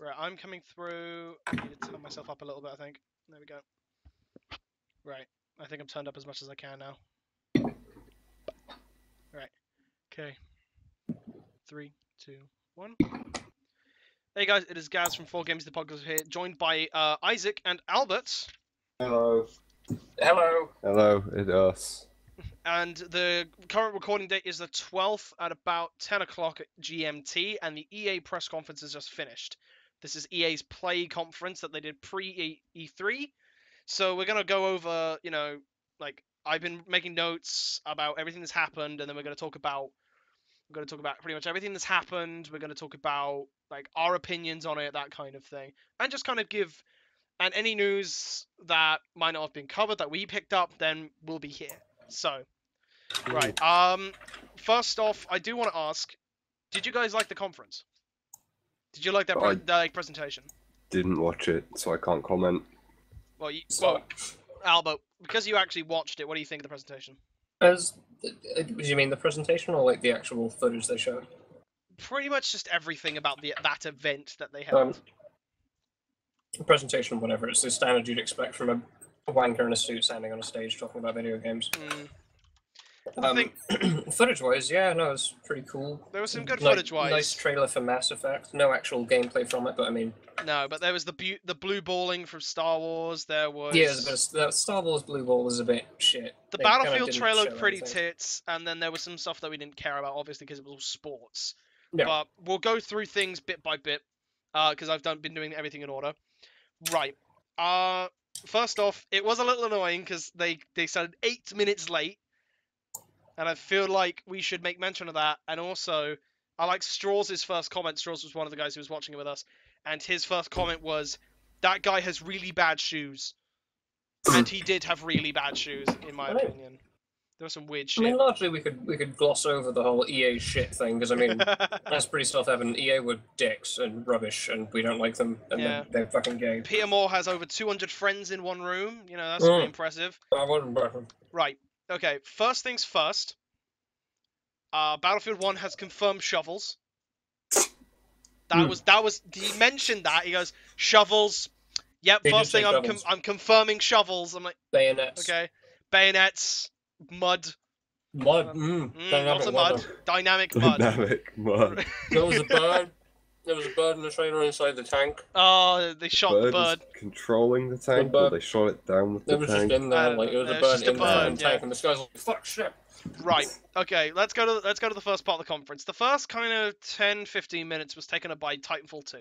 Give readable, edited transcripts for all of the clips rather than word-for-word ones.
Right, I'm coming through. I need to turn myself up a little bit, I think. There we go. Right, I think I'm turned up as much as I can now. Right, okay. 3, 2, 1. Hey guys, it is Gaz from 4Games the Podcast here, joined by Isaac and Albert. Hello. Hello. Hello, it's us. And the current recording date is the 12th at about 10 o'clock at GMT, and the EA press conference has just finished. This is EA's Play conference that they did pre-E3. So we're going to go over, I've been making notes about everything that's happened, and then we're going to talk about pretty much everything that's happened. We're going to talk about, our opinions on it, that kind of thing. And just kind of give, and any news that might not have been covered that we picked up, then we'll be here. So, right. First off, I do want to ask, did you guys like the conference? Did you like that presentation? Didn't watch it, so I can't comment. Well, Albo, because you actually watched it, what do you think of the presentation? Do you mean the presentation or like the actual footage they showed? Pretty much just everything about that event that they held. Presentation, whatever. It's the standard you'd expect from a wanker in a suit standing on a stage talking about video games. Footage-wise, yeah, no, it was pretty cool. There was some good footage-wise. Nice trailer for Mass Effect. No actual gameplay from it, but I mean... No, but there was the blue balling from Star Wars. There was... Yeah, the Star Wars blue ball was a bit shit. The Battlefield trailer looked pretty tits, and then there was some stuff that we didn't care about, obviously, because it was all sports. Yeah. But we'll go through things bit by bit, because I've been doing everything in order. Right. First off, it was a little annoying, because they started 8 minutes late. And I feel like we should make mention of that. And also, I like Straws' first comment. Straws was one of the guys who was watching it with us. And his first comment was, that guy has really bad shoes. And he did have really bad shoes, in my opinion. There was some weird shit. I mean, largely we could gloss over the whole EA shit thing, because, I mean, that's pretty self-evident. EA were dicks and rubbish, and we don't like them, and they're fucking gay. Peter Moore has over 200 friends in one room. You know, that's pretty impressive. I wouldn't impress him. Right. Okay, first things first. Battlefield 1 has confirmed shovels. That was. He mentioned that. He goes, shovels. Yep. First thing, I'm confirming shovels. I'm like, bayonets. Okay, bayonets. Mud. Mud. Lots of mud. Dynamic mud. Dynamic mud. There was a bird. There was a bird in the trailer inside the tank. Oh, they shot the bird. Controlling the tank, or they shot it down with the tank? It was just in there, like, it was a bird in the tank, and this guy's like, fuck shit. Right, okay, let's go to the first part of the conference. The first kind of 10-15 minutes was taken up by Titanfall 2.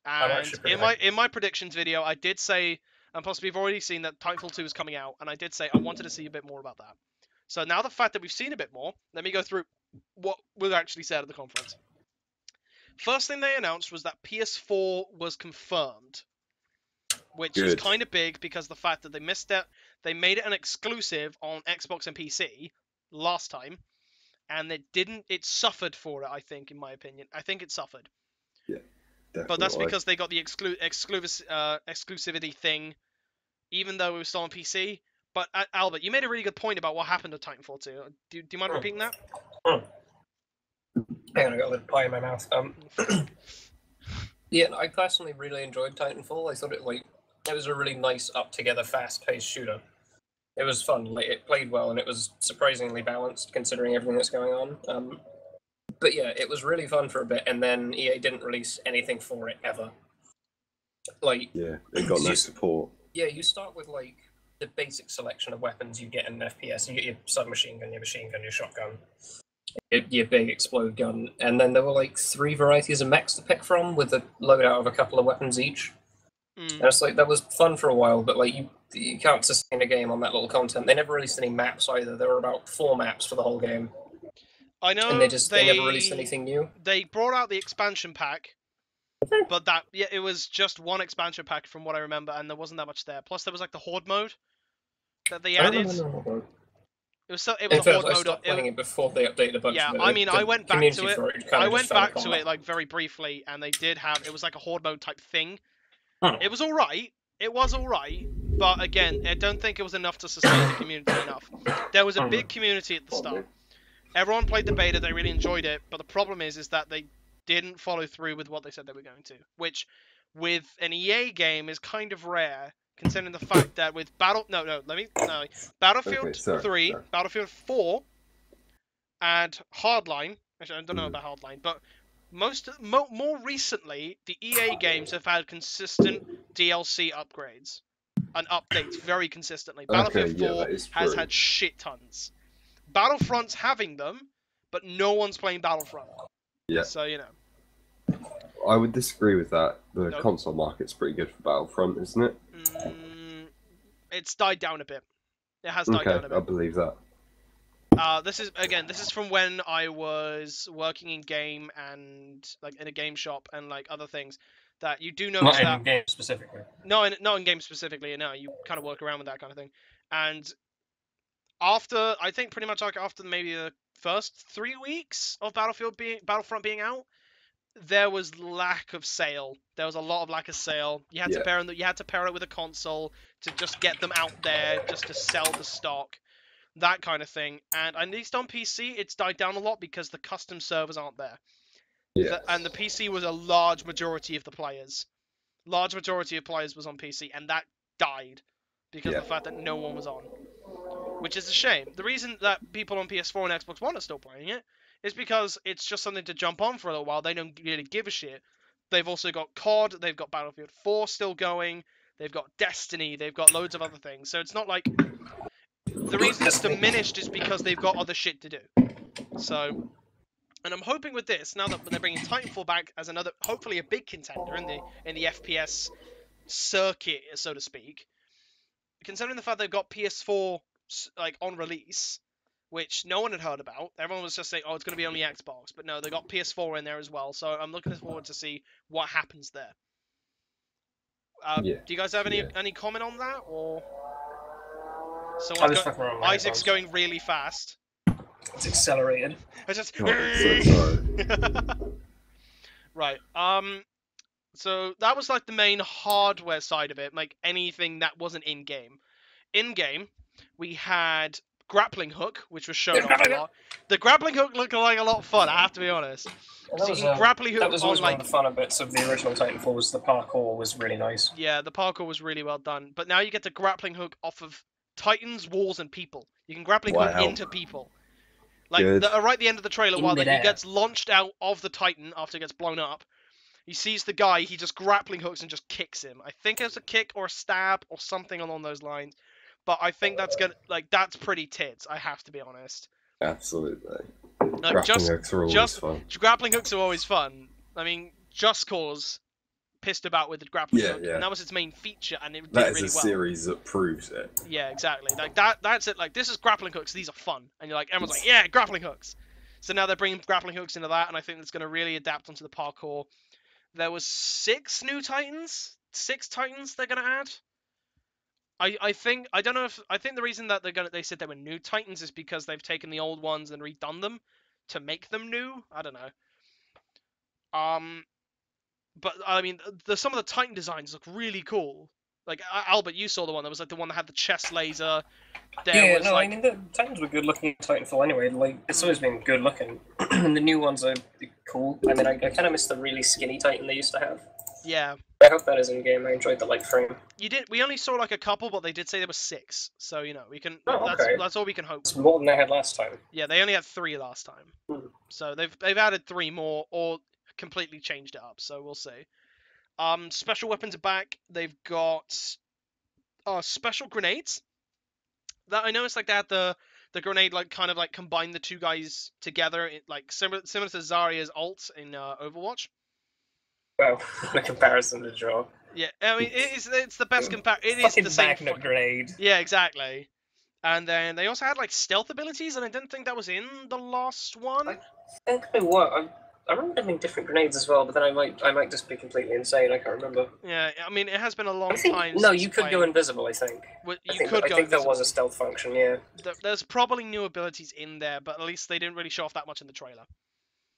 And in my predictions video, I did say, and possibly you've already seen that Titanfall 2 is coming out, and I did say I wanted to see a bit more about that. So now the fact that we've seen a bit more, let me go through what was actually said at the conference. First thing they announced was that PS4 was confirmed, which is kind of big because the fact that they missed it, they made it an exclusive on Xbox and PC last time, and it suffered for it, I think, in my opinion. I think it suffered. Yeah, definitely. But that's because they got the exclusivity thing, even though it was still on PC. But Albert, you made a really good point about what happened to Titanfall 2. Do you mind repeating that? Hang on, I got a little pie in my mouth. Yeah, I personally really enjoyed Titanfall. I thought it was a really nice, up-together, fast-paced shooter. It was fun. It played well, and it was surprisingly balanced considering everything that's going on. But yeah, it was really fun for a bit, and then EA didn't release anything for it ever. Yeah, it got no support. Yeah, you start with the basic selection of weapons you get in an FPS. You get your submachine gun, your machine gun, your shotgun. Your big explode gun, and then there were 3 varieties of mechs to pick from with a loadout of a couple of weapons each. And it's that was fun for a while, but you can't sustain a game on that little content. They never released any maps either. There were about 4 maps for the whole game. I know. And they never released anything new. They brought out the expansion pack, but it was just one expansion pack from what I remember, and there wasn't that much there. Plus, there was the horde mode that they added. It was a horde mode. I stopped playing it before they updated a bunch of it. Yeah, I mean, I went back to it. I went back to it very briefly, and they did have it was a horde mode type thing. It was all right. It was all right, but again, I don't think it was enough to sustain the community enough. There was a big community at the start. Everyone played the beta. They really enjoyed it, but the problem is that they didn't follow through with what they said they were going to, which with an EA game is kind of rare, considering the fact that with Battlefield 3, Battlefield 4, and Hardline. Actually, I don't know about Hardline, but more recently, the EA games have had consistent DLC upgrades and updates very consistently. Battlefield 4 has had shit tons. Battlefront's having them, but no one's playing Battlefront. Yeah. So, you know. I would disagree with that. The console market's pretty good for Battlefront, isn't it? It's died down a bit. It has died down a bit. I believe that. This is from when I was working in game and like in a game shop and like other things that you do notice not in game specifically. No, not in game specifically. No, you kind of work around with that kind of thing. And after, I think pretty much like after maybe the first 3 weeks of Battlefront being out, there was lack of sale. There was a lot of lack of sale. You had to pair it with a console to just get them out there, just to sell the stock. That kind of thing, and at least on PC, it's died down a lot because the custom servers aren't there. Yeah. And the PC was a large majority of the players. Large majority of players was on PC, and that died because of the fact that no one was on. Which is a shame. The reason that people on PS4 and Xbox One are still playing it is because it's just something to jump on for a little while. They don't really give a shit. They've also got COD, they've got Battlefield 4 still going, they've got Destiny, they've got loads of other things. So it's not like... The reason it's diminished is because they've got other shit to do. So, and I'm hoping with this, now that they're bringing Titanfall back as another, hopefully a big contender in the FPS circuit, so to speak, considering the fact they've got PS4 like on release, which no one had heard about. Everyone was just saying, oh, it's going to be only Xbox, but no, they got PS4 in there as well. So I'm looking forward to see what happens there. Do you guys have any comment on that, or? Isaac's going really fast. It's accelerated. I just... so sorry. Right. So that was like the main hardware side of it, like anything that wasn't in-game. In-game, we had Grappling Hook, which was shown off a lot. The Grappling Hook looked like a lot of fun, I have to be honest. That was always one of the funner bits of the original Titanfall, was the parkour was really nice. Yeah, the parkour was really well done. But now you get the Grappling Hook off of Titans, walls, and people. You can grappling hook into people. Like, right at the end of the trailer, while he gets launched out of the Titan after it gets blown up, he sees the guy, he just grappling hooks and just kicks him. I think it's a kick or a stab or something along those lines. But I think that's that's pretty tits, I have to be honest. Absolutely. Grappling hooks are always fun. Grappling hooks are always fun. I mean, Just Cause pissed about with the grappling hook, and that was its main feature, and it did really well. That is a series that proves it. Yeah, exactly. Like that's it. Like, this is grappling hooks. These are fun, and you're like, everyone's like, yeah, grappling hooks. So now they're bringing grappling hooks into that, and I think it's going to really adapt onto the parkour. There was 6 new Titans. 6 Titans they're going to add. I think the reason that they said they were new Titans is because they've taken the old ones and redone them to make them new. I don't know. But I mean, some of the Titan designs look really cool. Like, Albert, you saw the one that was like the one that had the chest laser. I mean, the Titans were good looking in Titanfall anyway. Like, it's always been good looking. And the new ones are cool. I mean, I kind of miss the really skinny Titan they used to have. Yeah. I hope that is in game. I enjoyed the light frame. We only saw like a couple, but they did say there were 6. So, you know, we can. That's all we can hope. It's more than they had last time. Yeah, they only had 3 last time. So they've added 3 more, or completely changed it up. So we'll see. Special weapons are back. They've got special grenades. That I noticed, like, they had the grenade like kind of like combined the 2 guys together, like similar to Zarya's ult in Overwatch. Well, in comparison to Joe. Yeah, I mean, it's the best comparison. It is the same magnet grenade. Yeah, exactly. And then they also had like stealth abilities, and I didn't think that was in the last one. I think they were. I remember them being different grenades as well, but then I might just be completely insane. I can't remember. Yeah, I mean, it has been a long time. No, you could go invisible. I think. I think there was a stealth function. Yeah. There's probably new abilities in there, but at least they didn't really show off that much in the trailer.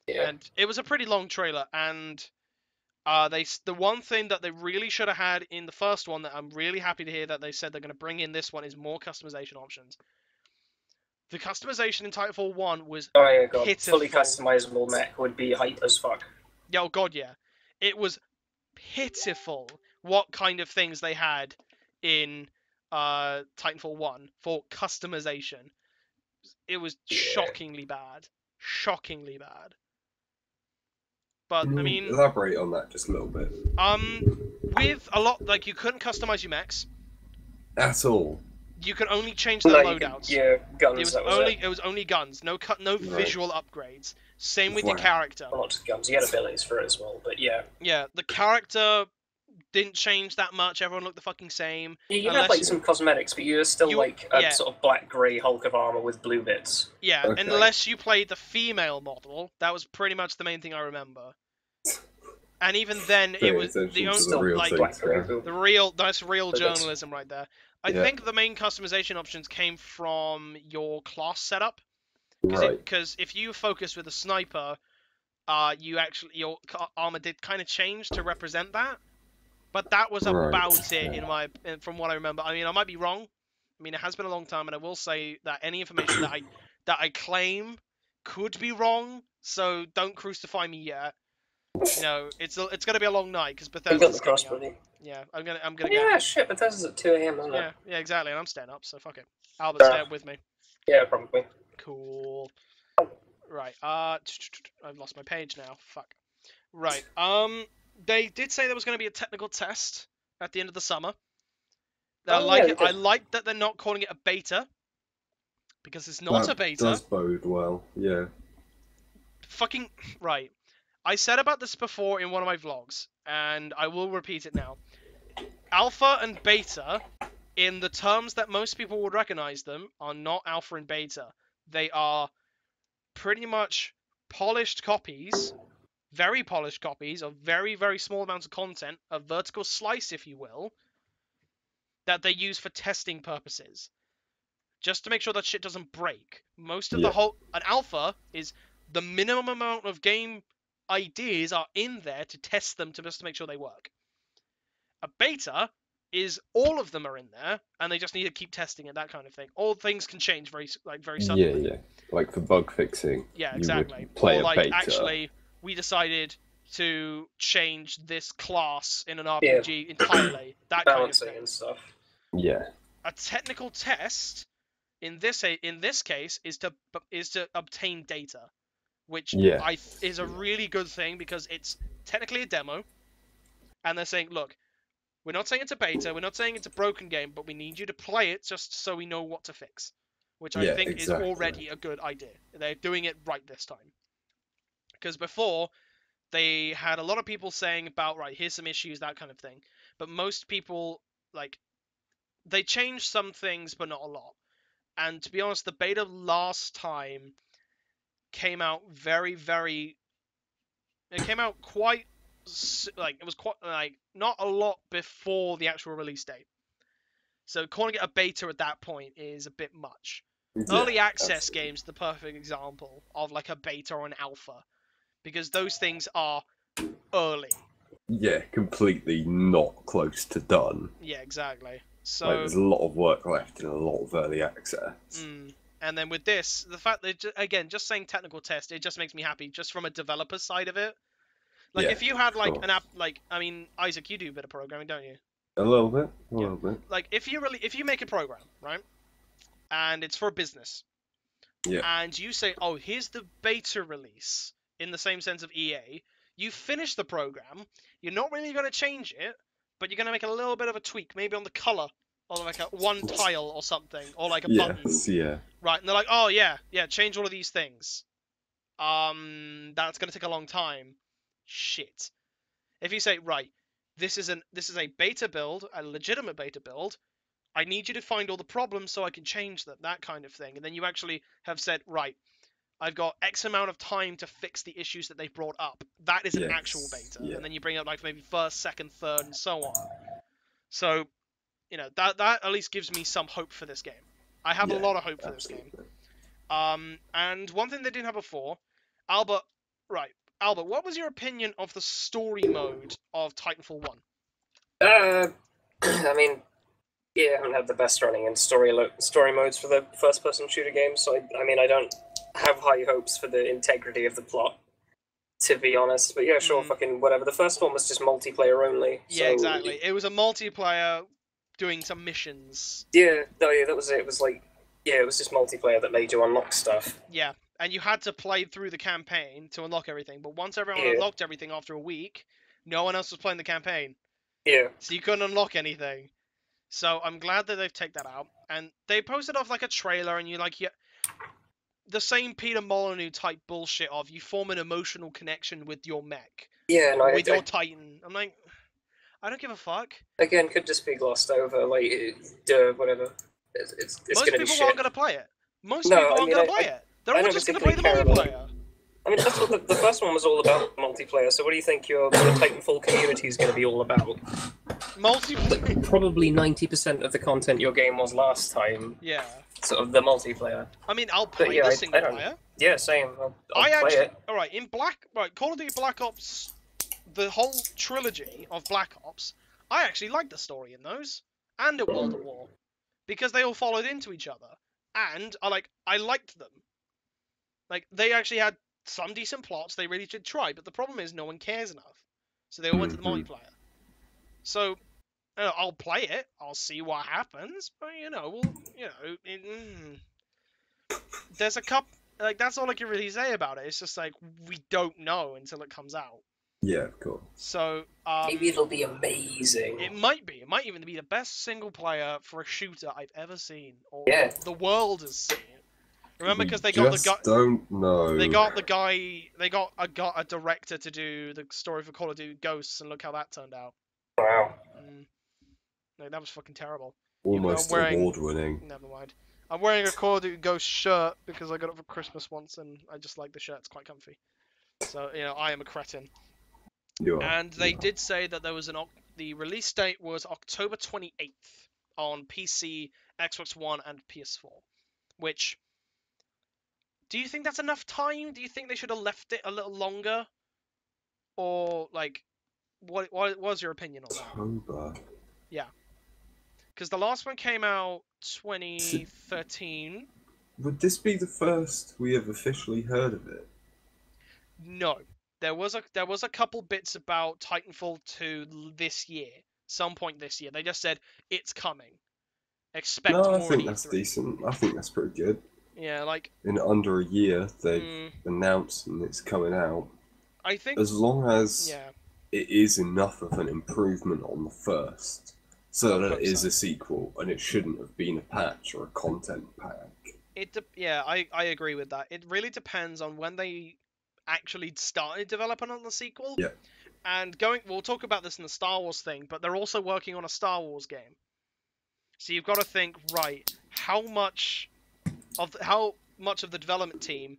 Yeah. And it was a pretty long trailer, and the one thing that they really should have had in the first one that I'm really happy to hear that they said they're going to bring in this one is more customization options. The customization in Titanfall 1 was pitiful. Fully customizable mech would be hype as fuck. Yeah, oh god, yeah. It was pitiful what kind of things they had in Titanfall 1 for customization. It was shockingly bad. Shockingly bad. But Can I you mean, elaborate on that just a little bit? with a lot, like, you couldn't customize your mechs. At all. You could only change their loadouts. Guns. It was only guns. No visual upgrades. Same with your character. Well, not just guns. You had abilities for it as well, but yeah. Yeah, the character didn't change that much. Everyone looked the fucking same. Yeah, you had like some cosmetics, but you're still like a sort of black-grey Hulk of armor with blue bits. Yeah, okay. Unless you played the female model, that was pretty much the main thing I remember. And even then, it was the only that's real journalism right there. I think the main customization options came from your class setup, because if you focus with a sniper, your armor did kind of change to represent that. But that was about it from what I remember. I mean, I might be wrong. I mean, it has been a long time, and I will say that any information that I claim could be wrong. So don't crucify me yet. You know, it's gonna be a long night because Bethesda's coming up. Yeah, I'm gonna go. Yeah, shit, Bethesda's at 2 AM, isn't it? Yeah, exactly, and I'm staying up, so fuck it. Albert's staying up with me. Yeah, probably. Cool. Right. I've lost my page now. Fuck. Right. They did say there was going to be a technical test at the end of the summer. I like that they're not calling it a beta, because it's not a beta. Does bode well, yeah. Fucking right. I said about this before in one of my vlogs, and I will repeat it now. Alpha and beta, in the terms that most people would recognize them, are not alpha and beta. They are pretty much polished copies, very polished copies of very, very small amounts of content, a vertical slice, if you will, that they use for testing purposes. Just to make sure that shit doesn't break. Most of an alpha is the minimum amount of game ideas are in there to test them just to make sure they work. A beta is all of them are in there, and they just need to keep testing it, that kind of thing. All things can change very suddenly. Yeah. Like for bug fixing. Yeah, exactly. Play or like, beta. actually, we decided to change this class in an RPG entirely. That kind of thing. And stuff. Yeah. A technical test in this case is to obtain data, which is a really good thing because it's technically a demo, and they're saying, look, we're not saying it's a beta, we're not saying it's a broken game, but we need you to play it just so we know what to fix, which I think is already a good idea. They're doing it right this time. Because before, they had a lot of people saying about, right, here's some issues, that kind of thing. But most people, like, they changed some things, but not a lot. And to be honest, the beta last time came out very, very... It came out quite... Like, it was quite, like, not a lot before the actual release date. So calling it a beta at that point is a bit much. Early access games are the perfect example of, like, a beta or an alpha. Because those things are early. Yeah, completely not close to done. Yeah, exactly. So like, there's a lot of work left in a lot of early access. And then with this, the fact that, again, just saying technical test, it just makes me happy, just from a developer side of it. Like, if you had, like, an app, like, I mean, Isaac, you do a bit of programming, don't you? A little bit. A little bit. Like, if you make a program, right? And it's for a business. Yeah. And you say, oh, here's the beta release. In the same sense of EA, you finish the program, you're not really going to change it, but you're going to make a little bit of a tweak, maybe on the color, or like one tile or something, or like a button. Yeah. Right, and they're like, oh yeah, change all of these things. That's going to take a long time. Shit. If you say, right, this is a beta build, a legitimate beta build, I need you to find all the problems so I can change them, that kind of thing. And then you actually have said, right, I've got X amount of time to fix the issues that they've brought up. That is an actual beta. Yeah. And then you bring up, like, maybe first, second, third, and so on. So, you know, that at least gives me some hope for this game. I have a lot of hope for this game. And one thing they didn't have before, Albert, what was your opinion of the story mode of Titanfall 1? I mean, I haven't had the best running in story modes for the first-person shooter games, so I mean, I don't have high hopes for the integrity of the plot. to be honest. But yeah, sure, fucking whatever. The first one was just multiplayer only. Yeah, so exactly. It was a multiplayer doing some missions. Yeah, no, yeah, that was it. It was like, yeah, it was just multiplayer that made you unlock stuff. Yeah, and you had to play through the campaign to unlock everything. But once everyone Yeah. unlocked everything after a week, no one else was playing the campaign, Yeah, so you couldn't unlock anything. So I'm glad that they've taken that out, and they posted off like a trailer, and you like, yeah, the same Peter Molyneux type bullshit of you form an emotional connection with your mech, yeah, no, with your Titan. I'm like, I don't give a fuck. again, could just be glossed over, like, whatever. It's Most gonna be people shit. aren't gonna play it. Most No, people I aren't mean, gonna play it. They're I all don't just gonna play the particularly care multiplayer. I mean, that's what the first one was all about, multiplayer. So what do you think the Titanfall community is going to be all about? Multiplayer. Probably 90% of the content your game was last time. Yeah. Sort of the multiplayer. I mean, I'll play yeah, the I single don't- player. Yeah, same. I'll I play actually, it. all right, in Call of Duty Black Ops, the whole trilogy of Black Ops, I actually liked the story in those, and at World at War, because they all followed into each other, and I liked them. Like, they actually had some decent plots. They really did try, but the problem is no one cares enough, so they all went to the multiplayer. So, I'll play it. I'll see what happens, but there's a couple. Like, that's all I can really say about it. It's just like, we don't know until it comes out. Yeah, of course. So, Maybe it'll be amazing. it might be. It might even be the best single player for a shooter I've ever seen, or Yeah. the world has seen. Remember, because they We got the just guy. don't know. They got the guy. They got a director to do the story for Call of Duty Ghosts, and look how that turned out. Wow. No, that was fucking terrible. almost wearing- award-winning. Never mind. I'm wearing a Call of Duty Ghost shirt because I got it for Christmas once, and I just like the shirt. It's quite comfy. So I am a cretin. You are. And they did say that there was the release date was October 28th on PC, Xbox One, and PS4. Which, do you think that's enough time? Do you think they should have left it a little longer? Or like, what was your opinion on that? October. Because the last one came out 2013. Would this be the first we have officially heard of it? No, there was a couple bits about Titanfall 2 this year, some point this year. They just said it's coming. Expect No, more. I think at that's E3. decent. I think that's pretty good. Yeah, like In under a year, they've announced and it's coming out. I think. As long as Yeah, it is enough of an improvement on the first, so that hope it is so. a sequel, and it shouldn't have been a patch or a content pack. I agree with that. It really depends on when they actually started developing on the sequel. Yeah. And we'll talk about this in the Star Wars thing, but they're also working on a Star Wars game. So you've got to think, right, how much of the development team,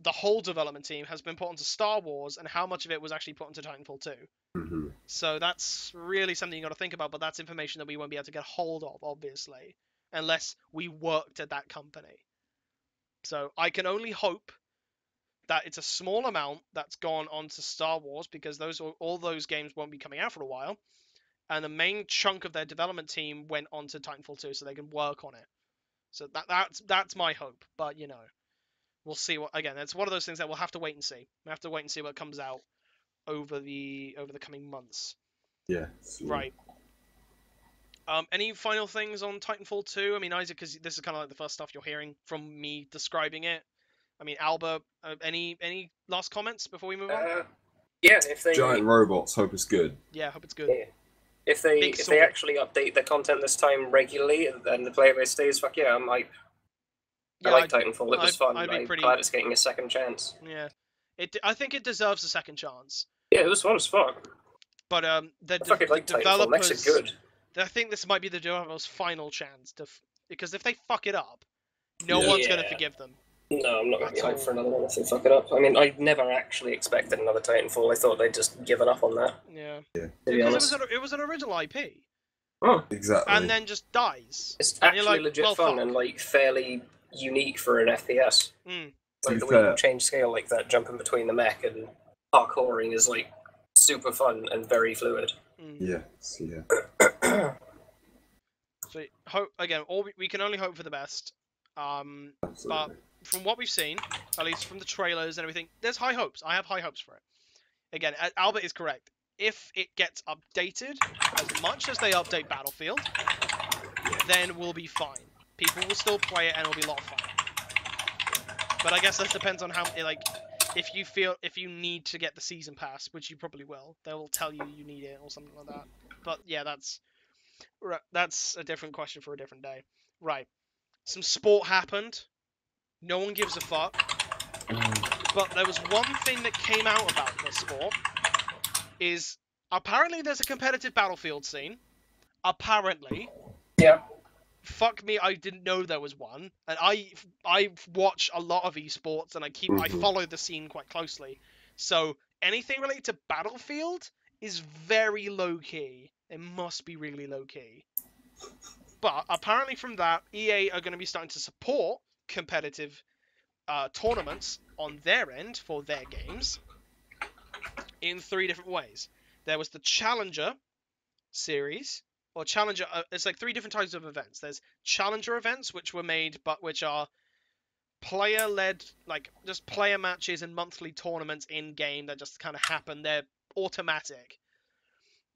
the whole development team, has been put onto Star Wars, and how much of it was actually put onto Titanfall 2. Mm-hmm. So that's really something you got to think about, but that's information that we won't be able to get hold of, obviously, unless we worked at that company. So I can only hope that it's a small amount that's gone onto Star Wars, because all those games won't be coming out for a while, and the main chunk of their development team went onto Titanfall 2 so they can work on it. So that's my hope, but we'll see. It's one of those things that we'll have to wait and see. We have to wait and see what comes out over the coming months. Yeah. Right. Any final things on Titanfall 2? I mean, Isaac, because this is kind of like the first stuff you're hearing from me describing it. I mean, Alba, any last comments before we move on? Yeah, if they Giant robots. Hope it's good. Yeah, hope it's good. Yeah. If they actually update the content this time regularly and the player base stays, fuck yeah, I'm hype. Yeah, I like Titanfall. It was fun. I'd be I'm pretty- glad it's getting a second chance. Yeah, I think it deserves a second chance. Yeah, it was fun as fuck. But the I fucking like Titanfall. developers, Makes it good. I think this might be the developers' final chance because if they fuck it up, no one's gonna Yeah. forgive them. No, I'm not going to be At hyped all. for another one if they fuck it up. I mean, I never actually expected another Titanfall. I thought they'd just given up on that. Yeah. Yeah. To be Because honest. it was an original IP, Oh, Exactly. and then just dies. it's And you're actually like, legit well, fun fuck. and like fairly unique for an FPS. Mm. To Like be the way fair- you change scale like that, jumping between the mech and parkouring is like super fun and very fluid. Mm. Yes. Yeah. So we can only hope for the best. Absolutely. from what we've seen, at least from the trailers and everything, there's high hopes. I have high hopes for it. Again, Albert is correct. If it gets updated as much as they update Battlefield, then we'll be fine. People will still play it and it'll be a lot of fun. But I guess that depends on how, like, if you need to get the season pass, which you probably will, they will tell you you need it or something like that. But yeah, that's a different question for a different day. Right. Some sport happened. No one gives a fuck. But there was one thing that came out about this sport, is apparently there's a competitive Battlefield scene. Apparently. Yeah. Fuck me, I didn't know there was one. And I watch a lot of esports and I follow the scene quite closely. So anything related to Battlefield is very low key. It must be really low key. But apparently from that, EA are going to be starting to support competitive tournaments on their end for their games in 3 different ways. There was the Challenger series, or Challenger. It's like 3 different types of events. There's Challenger events, which were made, but which are player-led, like just player matches and monthly tournaments in game that just kind of happen. They're automatic.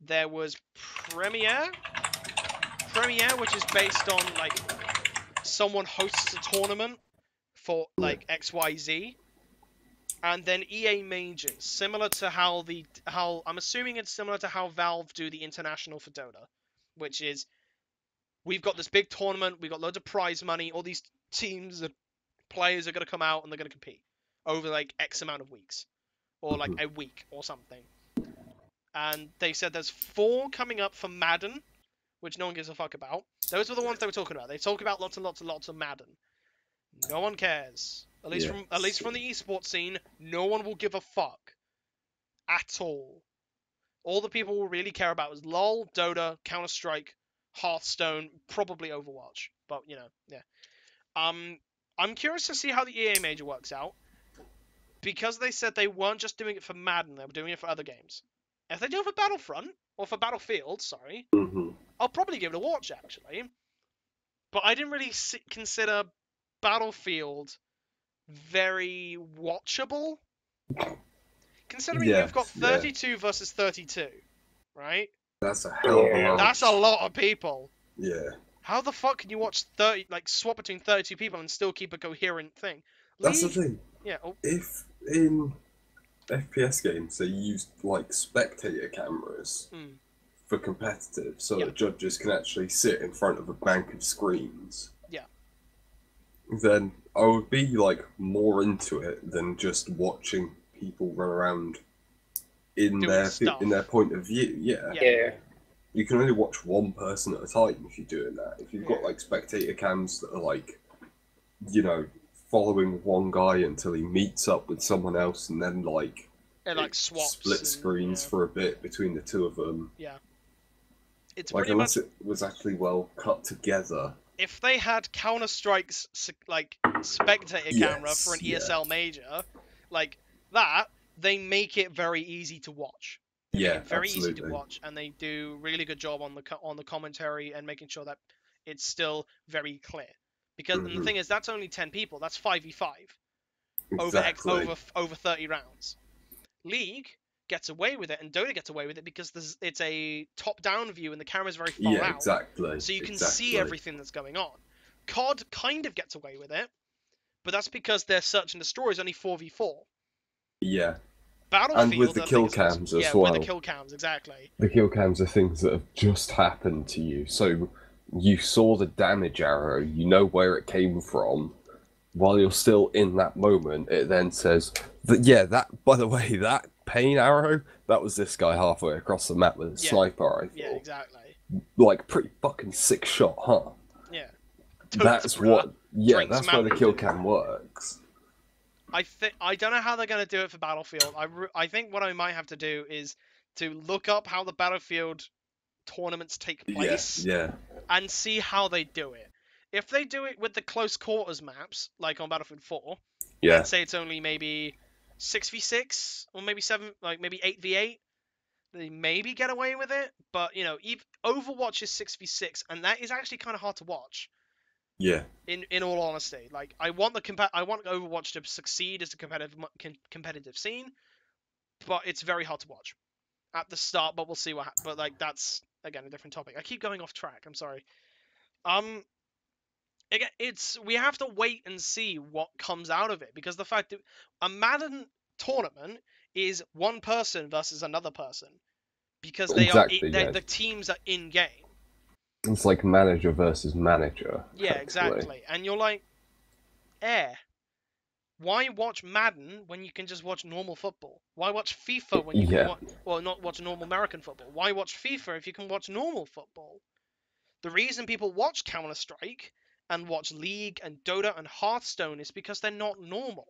There was Premiere, which is based on like someone hosts a tournament for like XYZ. And then EA Majors, similar to how I'm assuming it's similar to how Valve do the international for Dota, which is we've got this big tournament, we've got loads of prize money, all these teams and players are going to come out and they're going to compete over like X amount of weeks or like a week or something. And they said there's 4 coming up for Madden, which no one gives a fuck about. Those were the ones they were talking about. They talk about lots and lots and lots of Madden. No one cares. At least from the esports scene, no one will give a fuck at all. All the people will really care about is LoL, Dota, Counter-Strike, Hearthstone, probably Overwatch. But you know, yeah. I'm curious to see how the EA major works out, because they said they weren't just doing it for Madden; they were doing it for other games. If they do it for Battlefront or for Battlefield, sorry, I'll probably give it a watch actually. But I didn't really consider Battlefield very watchable, considering you've got 32 versus 32, right? That's a hell of a lot. That's a lot of people. Yeah. How the fuck can you watch swap between 32 people and still keep a coherent thing? That's the thing. Yeah. If in FPS games they use like spectator cameras for competitive, so that judges can actually sit in front of a bank of screens. Yeah. Then I would be like more into it than just watching people run around in their point of view. Yeah. You can only watch one person at a time if you're doing that. If you've got like spectator cams that are like, you know, following one guy until he meets up with someone else and then like swaps split screens for a bit between the 2 of them. Yeah. It's like unless it was actually well cut together. If they had Counter-Strike's like spectator camera for an ESL major, like that, they make it very easy to watch. Very easy to watch, and they do really good job on the commentary and making sure that it's still very clear. Because the thing is, that's only 10 people. That's 5v5 over 30 rounds. League gets away with it, and Dota gets away with it because it's a top-down view and the camera's very far out. Exactly. So you can see everything that's going on. COD kind of gets away with it, but that's because their search and destroy is only 4v4. Yeah. Battlefield, and with the kill cams as well. Yeah, with the kill cams, exactly. The kill cams are things that have just happened to you. So you saw the damage arrow, you know where it came from. While you're still in that moment, it then says, by the way, that pain arrow, that was this guy halfway across the map with a sniper rifle. Yeah, exactly. Like, pretty fucking sick shot, huh? Yeah. That's where the kill cam works. I don't know how they're going to do it for Battlefield. I think what I might have to do is to look up how the Battlefield tournaments take place and see how they do it. If they do it with the close quarters maps, like on Battlefield 4, let's say it's only maybe 6v6 or maybe 8v8, they maybe get away with it. But, you know, Overwatch is 6v6, and that is actually kind of hard to watch. Yeah. In all honesty, like I want Overwatch to succeed as a competitive scene, but it's very hard to watch at the start. But we'll see what. But like that's again a different topic. I keep going off track. I'm sorry. Again, we have to wait and see what comes out of it, because the fact that a Madden tournament is one person versus another person, because the teams are in game. It's like manager versus manager. Yeah, exactly. And you're like, why watch Madden when you can just watch normal football? Why watch FIFA when you can not watch normal American football? Why watch FIFA if you can watch normal football? The reason people watch Counter-Strike and watch League and Dota and Hearthstone is because they're not normal.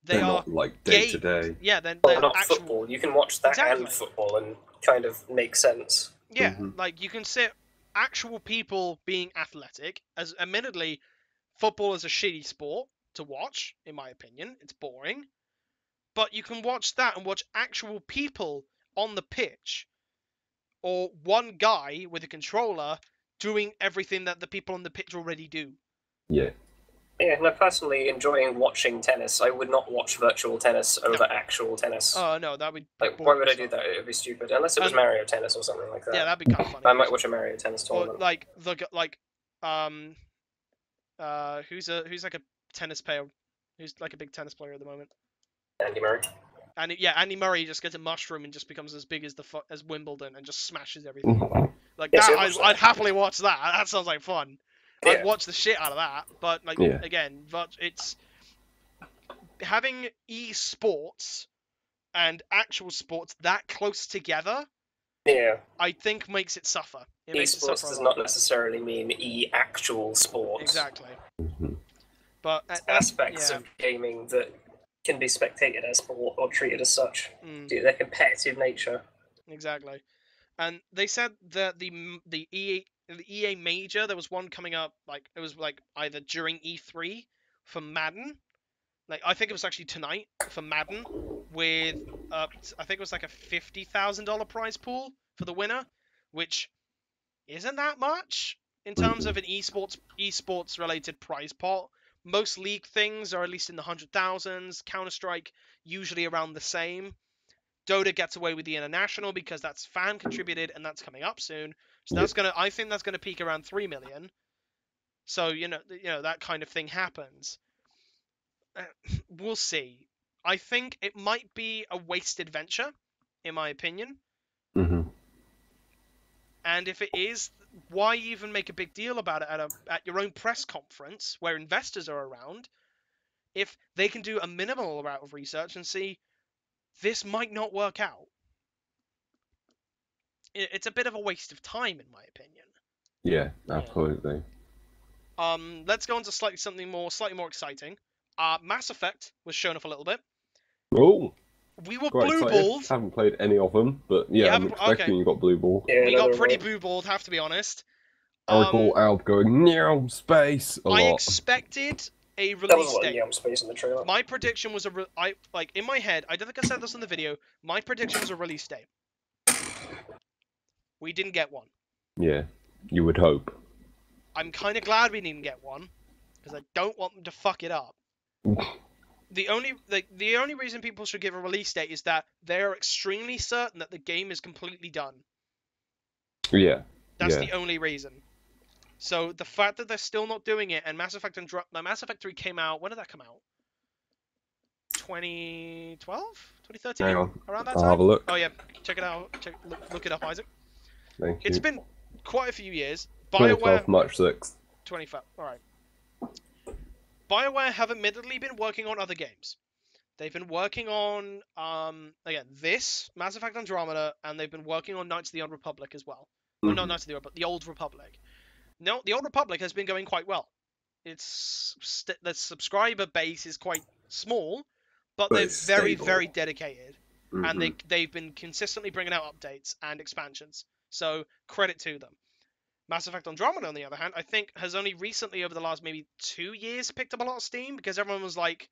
They're not like day to day. Yeah, they're not actual... football. You can watch that and football and kind of make sense. Yeah, like you can sit actual people being athletic. As admittedly, football is a shitty sport to watch, in my opinion. It's boring. But you can watch that and watch actual people on the pitch, or one guy with a controller doing everything that the people on the pitch already do. Yeah. Yeah, and I'm personally enjoying watching tennis. I would not watch virtual tennis over actual tennis. Oh, no, that would be why would I do that? It would be stupid. Unless it was Mario Tennis or something like that. Yeah, that'd be kind of funny. I might watch a Mario Tennis tournament. Or who's like a tennis player, who's like a big tennis player at the moment? Andy Murray. Andy Murray just gets a mushroom and just becomes as big as Wimbledon and just smashes everything. Like that, I'd happily watch that. That sounds like fun. Yeah. I'd watch the shit out of that. But again, it's having esports and actual sports that close together. Yeah. I think makes it suffer. Esports does not necessarily mean actual sports. Exactly. But aspects of gaming that can be spectated as sport or treated as such due to their competitive nature. Exactly. And they said that the EA Major, there was one coming up, like it was like either during E3 for Madden. Like I think it was actually tonight for Madden, with I think it was like a $50,000 prize pool for the winner, which isn't that much in terms of an esports related prize pot. Most league things are at least in the 100,000s. Counter-Strike usually around the same. Dota gets away with the international because that's fan contributed and that's coming up soon. So I think that's gonna peak around 3 million. So you know that kind of thing happens. We'll see. I think it might be a wasted venture, in my opinion. And if it is, why even make a big deal about it at your own press conference where investors are around, if they can do a minimal amount of research and see this might not work out? It's a bit of a waste of time, in my opinion. Yeah, absolutely. Let's go on to slightly more exciting. Mass Effect was shown off a little bit. Oh. We were blue-balled. Haven't played any of them, but yeah, I'm expecting you got blue-balled. Yeah, we got pretty blue-balled, have to be honest. I recall Alb going, "Near space" a lot. I expected a release date. Space in the trailer. My prediction was in my head, I don't think I said this in the video, my prediction was a release date. We didn't get one. Yeah, you would hope. I'm kind of glad we didn't get one, because I don't want them to fuck it up. The only reason people should give a release date is that they're extremely certain that the game is completely done. Yeah. That's the only reason. So the fact that they're still not doing it, and Mass Effect 3 came out, when did that come out? 2012? 2013? Hang on. Around that I'll time? have a look. Oh yeah, check it out. Look it up, Isaac. Thank you. It's been quite a few years. 2012, March 6th. 25. Alright. BioWare have admittedly been working on other games. They've been working on, again, this, Mass Effect Andromeda, and they've been working on Knights of the Old Republic as well. Well, not Knights of the Old, but the Old Republic. No, the Old Republic has been going quite well. The subscriber base is quite small, but they're very, very dedicated. And they've been consistently bringing out updates and expansions. So, credit to them. Mass Effect Andromeda, on the other hand, I think has only recently, over the last maybe 2 years, picked up a lot of steam, because everyone was like,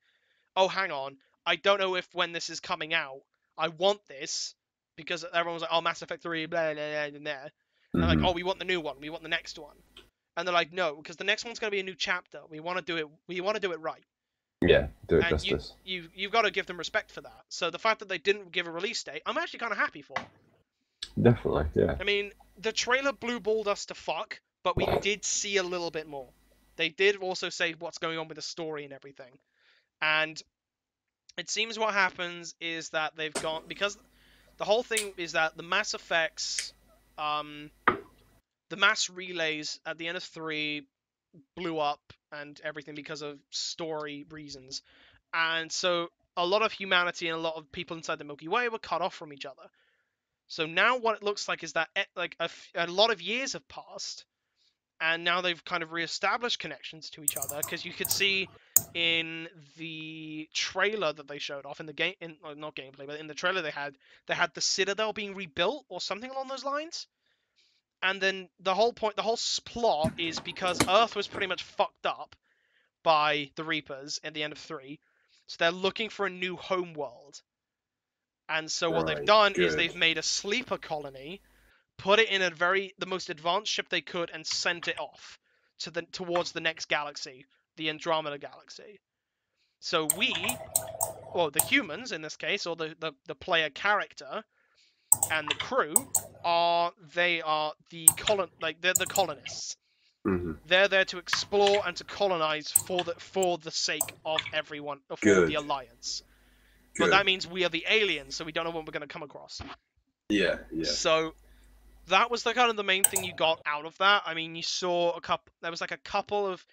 oh, hang on, I don't know when this is coming out. I want this, because everyone was like, oh, Mass Effect 3, blah, blah, blah, blah. And like, oh, we want the new one, we want the next one. And they're like, no, because the next one's going to be a new chapter. We want to do it right. Yeah, do it and justice. You've got to give them respect for that. So the fact that they didn't give a release date, I'm actually kind of happy for. Definitely, yeah. I mean, the trailer blue-balled us to fuck, but we did see a little bit more. They did also say what's going on with the story and everything. And it seems what happens is that they've gone... Because the whole thing is that the Mass Effects... the mass relays at the end of 3 blew up and everything because of story reasons. And so a lot of humanity and a lot of people inside the Milky Way were cut off from each other. So now what it looks like is that like a lot of years have passed, and now they've kind of reestablished connections to each other, because you could see in the trailer that they showed off in the game, not gameplay, but in the trailer they had the Citadel being rebuilt or something along those lines. And then the whole plot is because Earth was pretty much fucked up by the Reapers at the end of 3, so they're looking for a new home world. And so what they've done is they've made a sleeper colony, put it in the most advanced ship they could, and sent it off towards the next galaxy, the Andromeda Galaxy. So the humans in this case, or the player character and the crew, they're the colonists. Mm-hmm. They're there to explore and to colonize for the sake of everyone, for the Alliance. But that means we are the aliens, so we don't know what we're going to come across. Yeah. So that was the main thing you got out of that. I mean, you saw there was like a couple of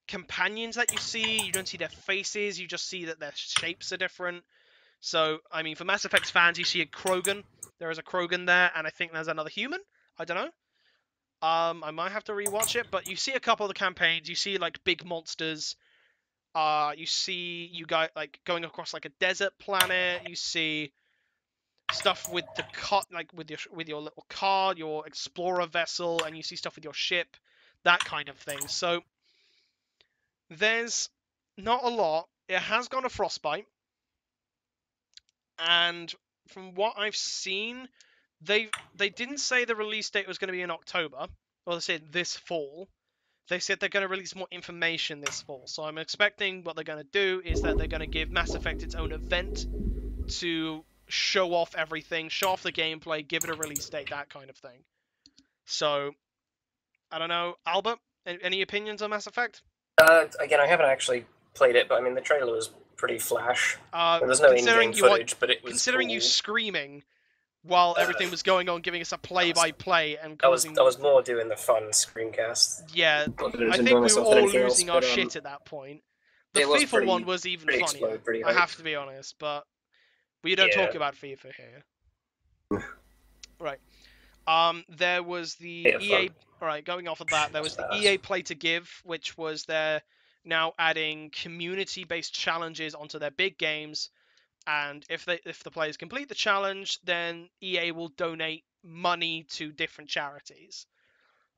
companions that you see. You don't see their faces, you just see that their shapes are different. So, I mean, for Mass Effect fans, you see a Krogan. There is a Krogan there, and I think there's another human. I don't know. I might have to rewatch it, but you see a couple of the campaigns. You see like big monsters. You see you guys like going across like a desert planet. You see stuff with the with your little car, your explorer vessel, and you see stuff with your ship, that kind of thing. So there's not a lot. It has gone to Frostbite, and from what I've seen, they didn't say the release date was going to be in October. Well, they said this fall. They said they're going to release more information this fall. So I'm expecting what they're going to do is that they're going to give Mass Effect its own event to show off everything, show off the gameplay, give it a release date, that kind of thing. So, I don't know. Albert, any opinions on Mass Effect? Again, I haven't actually played it, but I mean, the trailer was pretty flash. There's no in-game footage, but it was considering cool. You screaming while everything was going on, giving us a play-by-play and causing... I was more doing the fun screencast. Yeah, I think we were all losing our shit at that point. The FIFA one was even funnier, I have to be honest, but we don't talk about FIFA here. Right. There was the EA... Alright, going off of that, there was the EA Play to Give, which was they're now adding community-based challenges onto their big games. And if the players complete the challenge, then EA will donate money to different charities.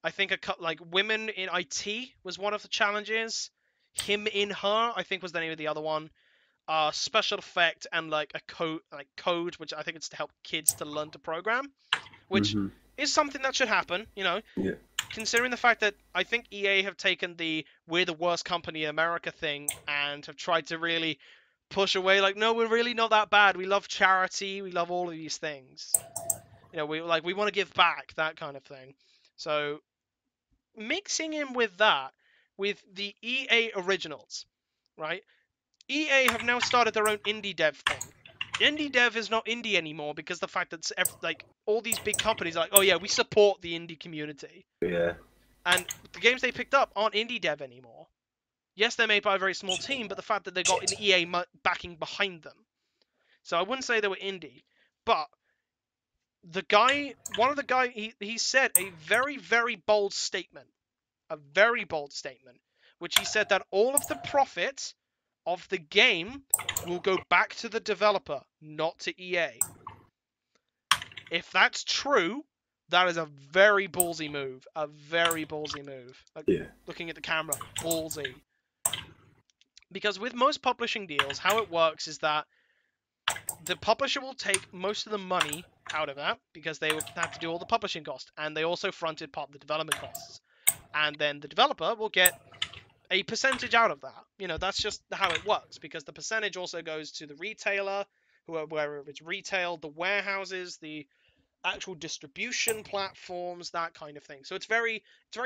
I think like Women in IT was one of the challenges. Him in Her, I think, was the name of the other one. Special effect and like a code, which I think it's to help kids to learn to program, which is something that should happen. You know, considering the fact that I think EA have taken the "we're the worst company in America" thing and have tried to really push away, like, no, we're really not that bad. We love charity. We love all of these things. You know, we want to give back, that kind of thing. So mixing in with that, with the EA originals, right? EA have now started their own indie dev thing. Indie dev is not indie anymore because the fact that like all these big companies are like, oh yeah, we support the indie community. Yeah. And the games they picked up aren't indie dev anymore. Yes, they're made by a very small team, but the fact that they got an EA backing behind them. So I wouldn't say they were indie, but one of the guys, he said a very, very bold statement. A very bold statement, which he said that all of the profit of the game will go back to the developer, not to EA. If that's true, that is a very ballsy move. A very ballsy move. Like, looking at the camera, ballsy. Because with most publishing deals, how it works is that the publisher will take most of the money out of that because they would have to do all the publishing costs, and they also fronted part of the development costs. and then the developer will get a percentage out of that. You know, that's just how it works, because the percentage also goes to the retailer, wherever it's retailed, the warehouses, the actual distribution platforms, that kind of thing. So it's very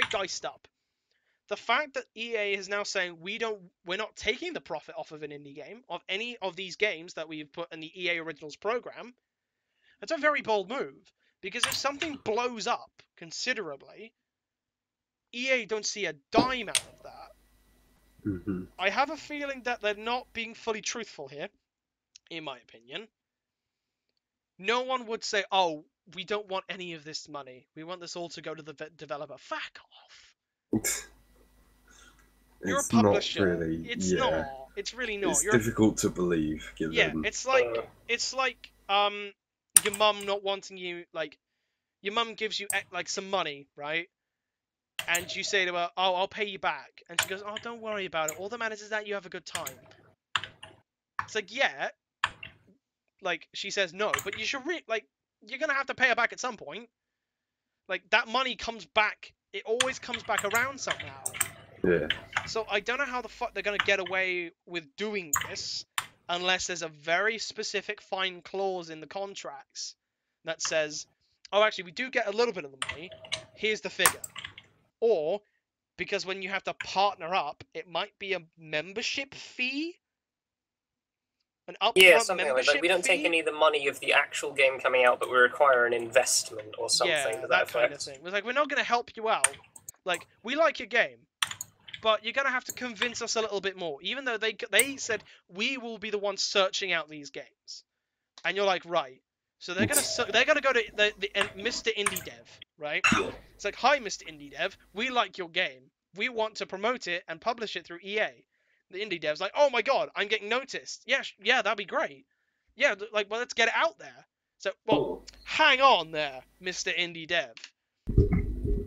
diced up. The fact that EA is now saying we're not taking the profit off of an indie game, of any of these games that we've put in the EA Originals program, that's a very bold move. Because if something blows up considerably, EA don't see a dime out of that. Mm-hmm. I have a feeling that they're not being fully truthful here, in my opinion. No one would say, oh, we don't want any of this money. We want this all to go to the developer. Fuck off. You're a publisher. Not really, it's not. It's really not. It's difficult to believe, given... Yeah, it's like your mum not wanting you, like, your mum gives you, like, some money, right? And you say to her, oh, I'll pay you back. And she goes, oh, don't worry about it. All that matters is that you have a good time. It's like, yeah. Like, she says no, but you should you're going to have to pay her back at some point. Like, that money comes back. It always comes back around somehow. Yeah. So I don't know how the fuck they're going to get away with doing this unless there's a very specific fine clause in the contracts that says, oh, actually, we do get a little bit of the money. Here's the figure. Or, because when you have to partner up, it might be a membership fee? An upfront something membership like we don't take any of the money of the actual game coming out, but we require an investment or something. Yeah, to that kind of thing. It's like, we're not going to help you out. Like, we like your game, but you're going to have to convince us a little bit more. Even though they said, we will be the ones searching out these games. And you're like, right. So they're gonna go to the Mr. Indie Dev, right? It's like, hi, Mr. Indie Dev, we like your game. We want to promote it and publish it through EA. The indie dev's like, oh my god, I'm getting noticed. Yeah, that'd be great. Yeah, like, well, let's get it out there. So, well, hang on there, Mr. Indie Dev.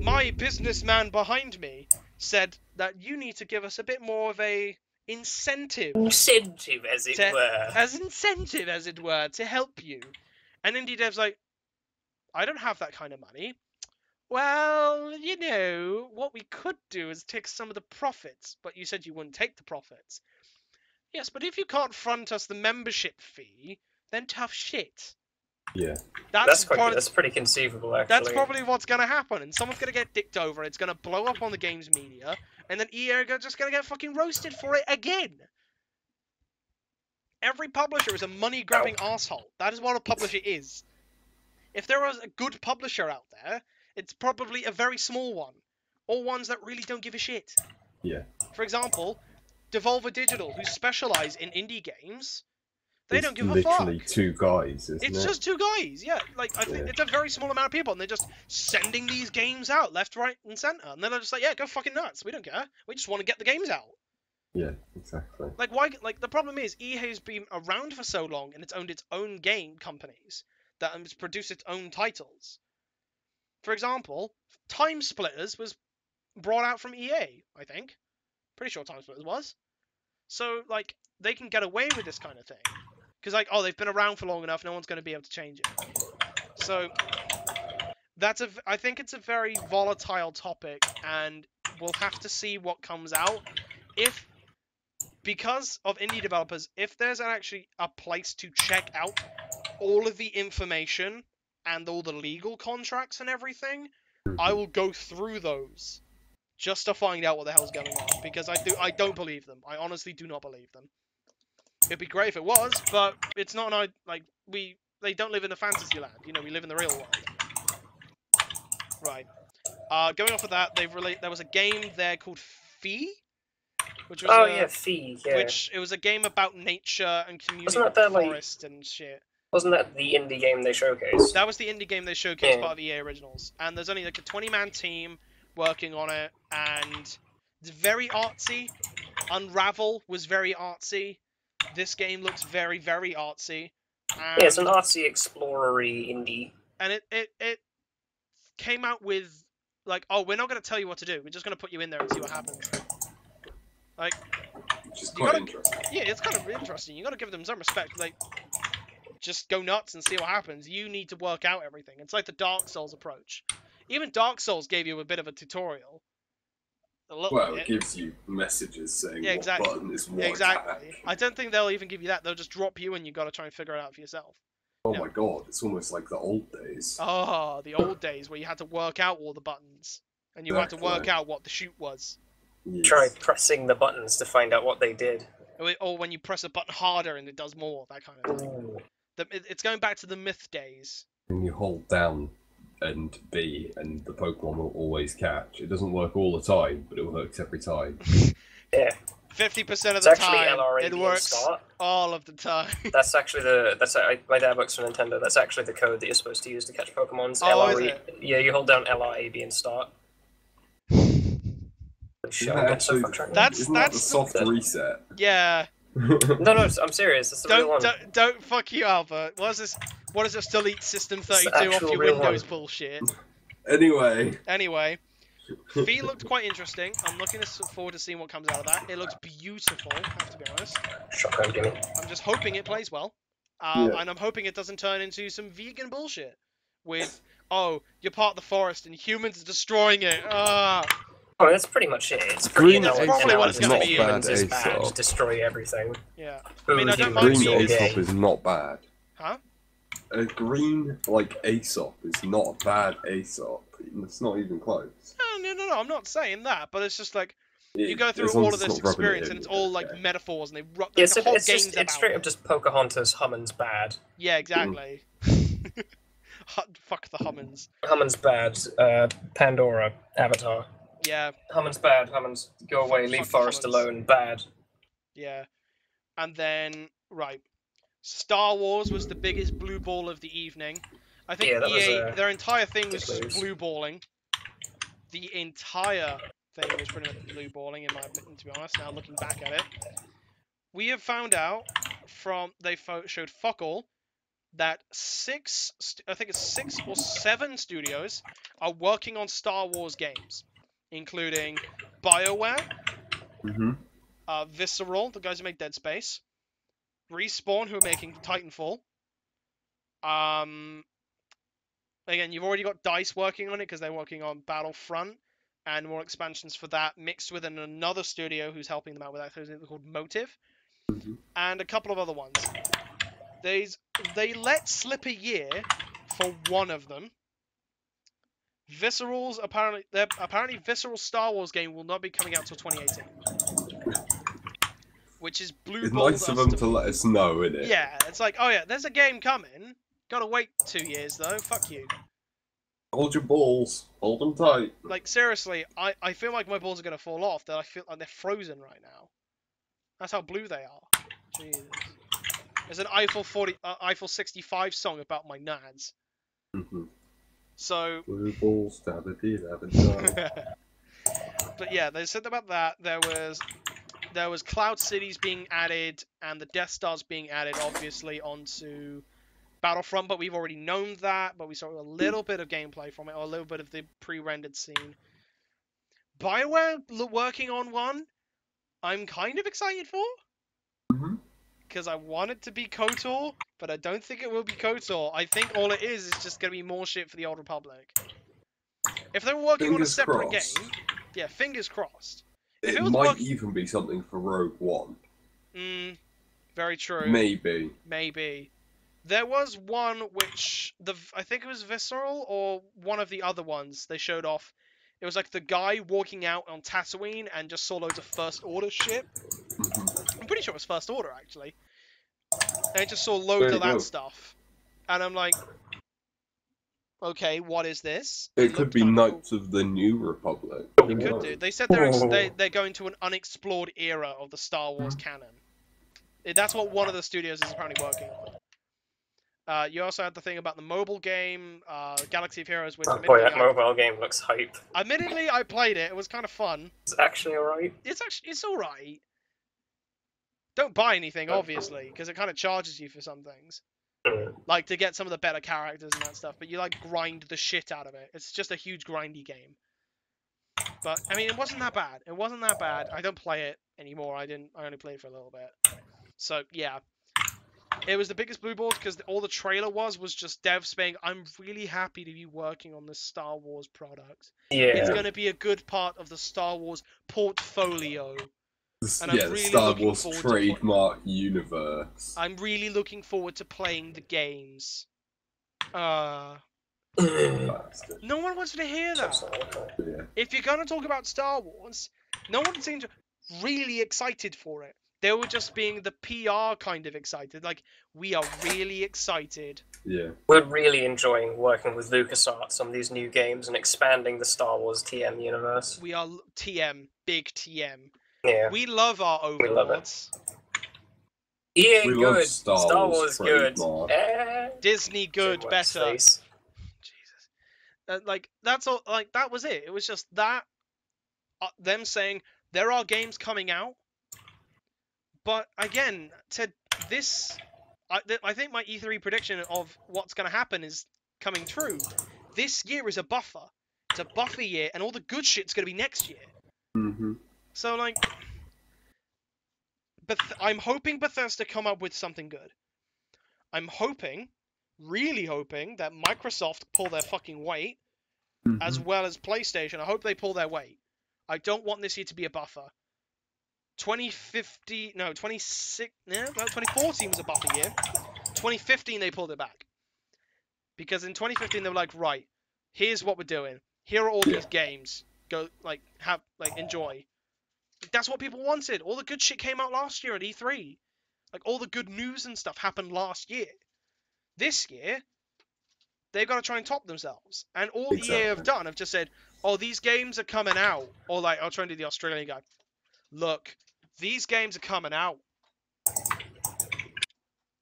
My businessman behind me said that you need to give us a bit more of a incentive. Incentive, as it were. As incentive, as it were, to help you. And Indie Dev's like, I don't have that kind of money. Well, you know, what we could do is take some of the profits, but you said you wouldn't take the profits. Yes, but if you can't front us the membership fee, then tough shit. Yeah. That's pretty conceivable, actually. That's probably what's going to happen, and someone's going to get dicked over, it's going to blow up on the game's media, and then EA are just going to get fucking roasted for it again. Every publisher is a money-grabbing arsehole. That is what a publisher is. If there was a good publisher out there, it's probably a very small one, or ones that really don't give a shit. Yeah. For example, Devolver Digital, who specialize in indie games, they don't give a fuck. Literally two guys, isn't it? It's just two guys, yeah. Like, I think it's a very small amount of people, and they're just sending these games out left, right, and center. And then they're just like, yeah, go fucking nuts. We don't care. We just want to get the games out. Yeah, exactly. Like, why? Like, the problem is EA has been around for so long, and it's owned its own game companies that has produced its own titles. For example, Time Splitters was brought out from EA, I think. Pretty sure Time Splitters was. So, like, they can get away with this kind of thing. Because, like, oh, they've been around for long enough, no one's going to be able to change it. So, I think it's a very volatile topic, and we'll have to see what comes out. Because of indie developers, if there's actually a place to check out all of the information and all the legal contracts and everything, I will go through those just to find out what the hell's going on, because I don't believe them. I honestly do not believe them. It'd be great if it was, but it's not they don't live in a fantasy land. You know, we live in the real world. Right. Going off of that, there was a game there called Fee, which was Fee. Yeah. Which it was a game about nature and community, forest and shit. Wasn't that the indie game they showcased? That was the indie game they showcased, part of EA Originals. And there's only like a 20-man team working on it, and it's very artsy. Unravel was very artsy. This game looks very, very artsy. And it's an artsy, explorer-y indie. And it came out with, like, oh, we're not going to tell you what to do. We're just going to put you in there and see what happens. Like, which is quite interesting. Yeah, it's kind of interesting. You got to give them some respect. Like, just go nuts and see what happens. You need to work out everything. It's like the Dark Souls approach. Even Dark Souls gave you a bit of a tutorial. a little well, bit. It gives you messages saying Yeah, exactly. what button is what Exactly. attack. I don't think they'll even give you that. They'll just drop you and you got to try and figure it out for yourself. Oh my god, it's almost like the old days. Oh, the old days where you had to work out all the buttons. And you had to work out what the shoot was. Yes. Try pressing the buttons to find out what they did. Or when you press a button harder and it does more, that kind of thing. Ooh. It's going back to the myth days. When you hold down and B and the Pokemon will always catch. It doesn't work all the time, but it works every time. Yeah. 50% of It's the actually time, LRAB it works start. all of the time. That's actually my dad works for Nintendo. That's actually the code that you're supposed to use to catch Pokemons. Oh, is it? Yeah, you hold down LRAB and start. Isn't that actually, That's the soft reset? Yeah. No, I'm serious. That's the real one. Don't fuck you, Albert. What is this delete System 32 off actual your real Windows one. bullshit? Anyway, V looked quite interesting. I'm looking forward to seeing what comes out of that. It looks beautiful, I have to be honest. Shotgun gimme. I'm just hoping it plays well. Yeah. And I'm hoping it doesn't turn into some vegan bullshit. With, oh, you're part of the forest and humans are destroying it. Oh, that's pretty much it. It's Green That's probably what it's gonna be. Humans is bad. Aesop. Destroy everything. Yeah. I mean, I don't mind Green being Aesop gay. is not bad. Huh? a green Aesop is not a bad Aesop. It's not even close. No. I'm not saying that, but it's just like you go As through long all as of it's this not rubbing it experience, in, and it's all like okay. metaphors, and they Yeah, the whole it's game's just about it's straight it. up just Pocahontas. Hummin's bad. Yeah, exactly. Fuck the Hummins. Hummin's bad. Pandora. Avatar. Yeah, Hummin's bad. Hummin's go away. Leave fuck Forest Hummins. alone. Bad. yeah. And then right, Star Wars was the biggest blue ball of the evening. I think Yeah, that was, EA, their entire thing was big just news. blue balling. The entire thing was pretty much blue balling, in my opinion, to be honest. Now looking back at it, we have found out from they showed fuck all that six or seven studios are working on Star Wars games, including BioWare, Visceral, the guys who make Dead Space, Respawn, who are making Titanfall. Again, you've already got DICE working on it because they're working on Battlefront and more expansions for that, mixed with another studio who's helping them out with that, called Motive, and a couple of other ones. They let slip a year for one of them. Visceral's apparently Visceral Star Wars game will not be coming out till 2018, which is blue It's balls nice of us them to let us know, innit? Yeah, it's like, oh yeah, there's a game coming. Gotta wait 2 years though. Fuck you. Hold your balls. Hold them tight. Like seriously, I feel like my balls are gonna fall off. That I feel like they're frozen right now. That's how blue they are. Jesus. There's an Eiffel 65 song about my nads. So. Blue balls, dabba-dee-dabba-dee. But yeah, they said about that. There was Cloud Cities being added and the Death Stars being added, obviously, onto Battlefront, but we've already known that, but we saw a little bit of gameplay from it, or a little bit of the pre-rendered scene. BioWare working on one, I'm kind of excited for. Because I want it to be KOTOR, but I don't think it will be KOTOR. I think all it is just going to be more shit for the Old Republic. If they were working on a separate game, yeah, fingers crossed. It might even be something for Rogue One. Very true. Maybe. There was one which I think it was Visceral or one of the other ones they showed off. It was like the guy walking out on Tatooine and just saw loads of First Order shit. I'm pretty sure it was First Order actually. And I just saw loads of that stuff. And I'm like, okay, what is this? It could be Knights of the New Republic. It could do. They said they're going to an unexplored era of the Star Wars canon. That's what one of the studios is apparently working on. You also had the thing about the mobile game, Galaxy of Heroes, which boy, that mobile game looks hype. Admittedly, I played it. It was kind of fun. It's actually alright. It's alright. Don't buy anything, obviously, because it kind of charges you for some things. Like, to get some of the better characters and that stuff, but you, like, grind the shit out of it. It's just a huge grindy game. But, I mean, it wasn't that bad. It wasn't that bad. I don't play it anymore. I only played it for a little bit. So, yeah. It was the biggest blue balls because all the trailer was just devs saying, "I'm really happy to be working on this Star Wars product. Yeah. It's going to be a good part of the Star Wars portfolio." And yeah, I'm really the Star looking Wars forward trademark universe. I'm really looking forward to playing the games. No one wants to hear that. Yeah. If you're going to talk about Star Wars, no one seemed really excited for it. They were just being the PR kind of excited. Like, we are really excited. Yeah. We're really enjoying working with LucasArts on these new games and expanding the Star Wars TM universe. We are TM, big TM. Yeah. We love our overlords. EA We good, love Star Wars good, Disney good, Too much better. space. Jesus. Like, that's all. Like, that was it. It was just that. Them saying, there are games coming out. But again, to this, I think my E3 prediction of what's going to happen is coming true. This year is a buffer. It's a buffer year, and all the good shit's going to be next year. Mm-hmm. So, like, I'm hoping Bethesda come up with something good. I'm hoping, really hoping, that Microsoft pull their fucking weight, as well as PlayStation. I hope they pull their weight. I don't want this year to be a buffer. 2014 was a buffer year. 2015 they pulled it back. Because in 2015 they were like, right, here's what we're doing. Here are all these games. Go, like, enjoy. That's what people wanted. All the good shit came out last year at E3. Like, all the good news and stuff happened last year. This year, they've got to try and top themselves. And all EA have done have just said, oh, these games are coming out. Or, like, I'll try and do the Australian guy. Look, these games are coming out.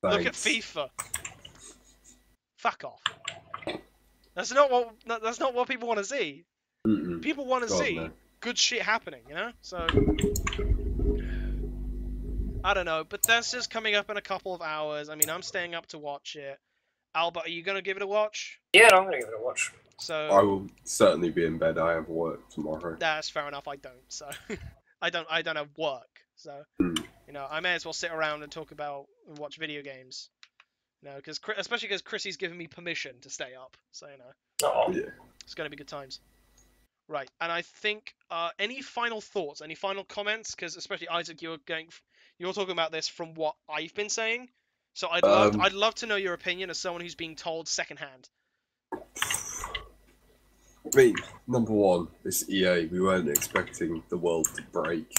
Look at FIFA. Fuck off. That's not what people want to see. People want to see good shit happening, you know? So, I don't know. Bethesda's coming up in a couple of hours. I mean, I'm staying up to watch it. Albert, are you going to give it a watch? Yeah, I'm going to give it a watch. So I will certainly be in bed. I have work tomorrow. That's fair enough. I don't. So I don't have work. So you know, I may as well sit around and talk about and watch video games. You know, especially because Chrissy's given me permission to stay up. So you know, it's going to be good times. Right, and I think any final thoughts, any final comments? Because especially Isaac, you're talking about this from what I've been saying. So I'd love to know your opinion as someone who's being told secondhand. I mean, number one, it's EA. We weren't expecting the world to break.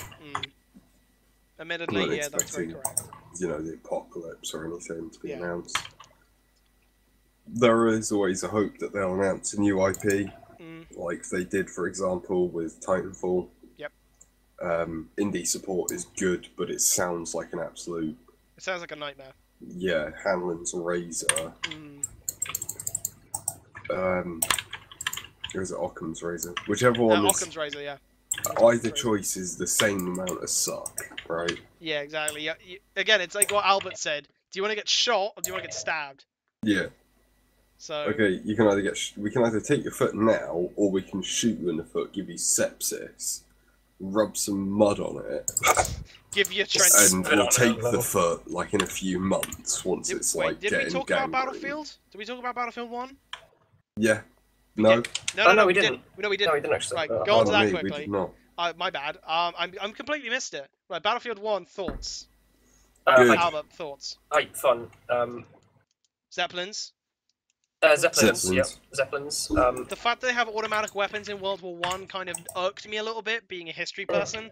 Admittedly, yeah, that's very correct. You know, the apocalypse or anything to be announced. There is always a hope that they'll announce a new IP, like they did, for example, with Titanfall. Yep. Indie support is good, but it sounds like an absolute... It sounds like a nightmare. Yeah, Hanlon's Razor. Or is it Occam's Razor? Whichever one is... Occam's Razor, yeah. Either choice is the same amount of suck, right? Yeah, exactly. Yeah, again, it's like what Albert said. Do you want to get shot or do you want to get stabbed? Yeah. So... Okay, you can either we can either take your foot now, or we can shoot you in the foot, give you sepsis, rub some mud on it, give you a trench, and we'll take the foot like in a few months once it's like getting gangrene. Did we talk about Battlefield? Did we talk about Battlefield 1? Yeah. No. No, we didn't. No, we didn't. No, we didn't actually. Right, go on to that quickly. We did not. My bad. I'm completely missed it. Right, Battlefield 1 thoughts. Albert, thoughts. Fun. Zeppelins. Zeppelins. Yep. Zeppelins. The fact that they have automatic weapons in World War I kind of irked me a little bit, being a history person.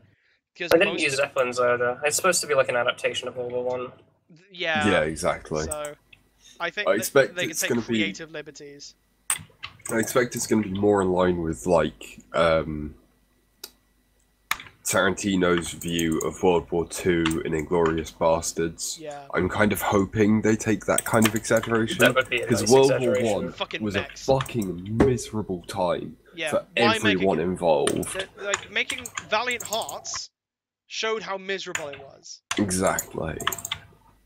I didn't use Zeppelins either. It's supposed to be like an adaptation of World War One. Yeah. Yeah, exactly. So, I think they can take creative liberties. I expect it's going to be more in line with like Tarantino's view of World War II in Inglourious Bastards. Yeah. I'm kind of hoping they take that kind of exaggeration. That would be a nice World exaggeration. War I was a fucking miserable time for everyone involved. Like, making Valiant Hearts showed how miserable it was. Exactly.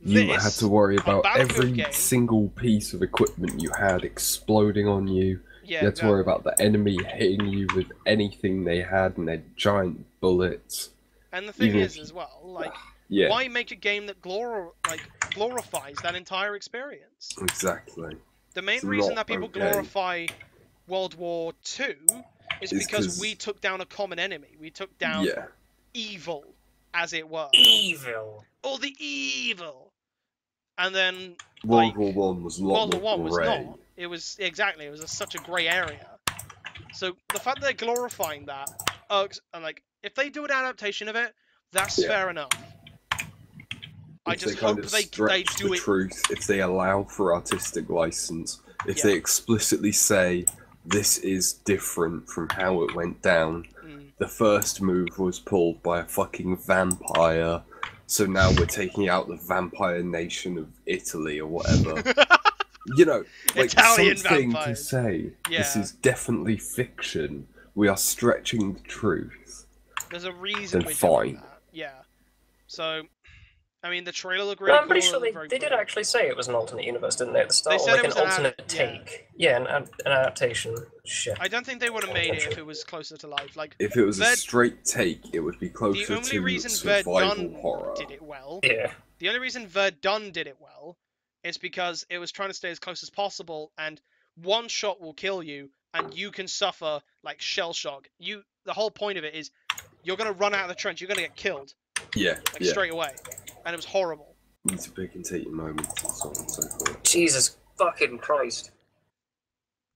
You had to worry about every single piece of equipment you had exploding on you. Yeah, you had to worry about the enemy hitting you with anything they had and their giant bullets. And the thing is, as well, like, Yeah. Why make a game that glorifies that entire experience? Exactly. The main reason that people glorify World War II is because we took down a common enemy. We took down evil, as it were. Evil. All the evil. And then World War One was a lot World War more was grey. not. It was exactly. It was such a grey area. So the fact that they're glorifying that, and like if they do an adaptation of it, that's fair enough. I just hope they do it. Truth, if they allow for artistic license, if they explicitly say this is different from how it went down. The first move was pulled by a fucking vampire, so now we're taking out the vampire nation of Italy or whatever. You know, like Italian something vampires. to say. This is definitely fiction. We are stretching the truth. There's a reason Then we're fine. doing that. Yeah. So, I mean, the trailer looked really cool. I'm pretty sure they did actually say it was an alternate universe, didn't they, at the start? They said like it was an alternate take. Yeah, an adaptation. Shit. I don't think they would have made it if it was closer to life. Like, if it was a straight take, it would be closer the only to reason survival Verdun horror. did it well. Yeah. The only reason Verdun did it well is because it was trying to stay as close as possible, and one shot will kill you, and you can suffer like shell shock. The whole point of it is you're gonna run out of the trench, you're gonna get killed. Yeah. Straight away, and it was horrible. You need to pick and take your moments and so on and so forth. Jesus fucking Christ.